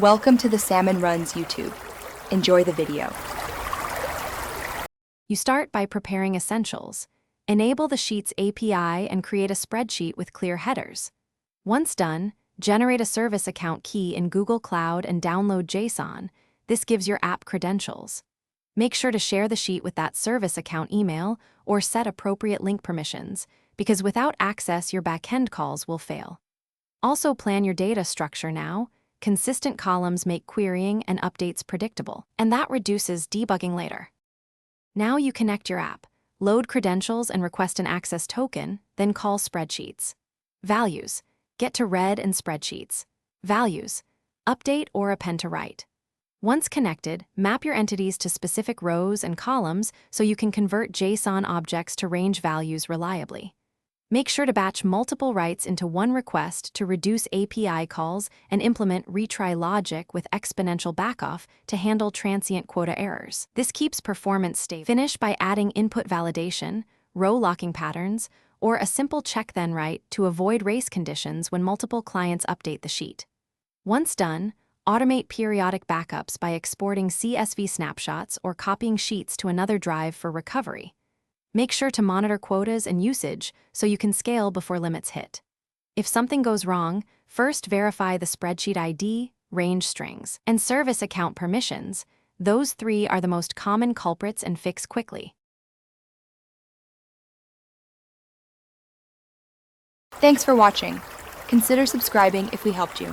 Welcome to the Salmon Runs YouTube. Enjoy the video. You start by preparing essentials. Enable the Sheets API and create a spreadsheet with clear headers. Once done, generate a service account key in Google Cloud and download JSON. This gives your app credentials. Make sure to share the sheet with that service account email or set appropriate link permissions, because without access, your backend calls will fail. Also plan your data structure now. Consistent columns make querying and updates predictable, and that reduces debugging later. Now you connect your app, load credentials and request an access token, then call spreadsheets. Values: get to read and spreadsheets. Values: update or append to write. Once connected, map your entities to specific rows and columns so you can convert JSON objects to range values reliably. Make sure to batch multiple writes into one request to reduce API calls and implement retry logic with exponential backoff to handle transient quota errors. This keeps performance stable. Finish by adding input validation, row locking patterns, or a simple check-then write to avoid race conditions when multiple clients update the sheet. Once done, automate periodic backups by exporting CSV snapshots or copying sheets to another drive for recovery. Make sure to monitor quotas and usage so you can scale before limits hit. If something goes wrong, first verify the spreadsheet ID, range strings, and service account permissions. Those three are the most common culprits and fix quickly. Thanks for watching. Consider subscribing if we helped you.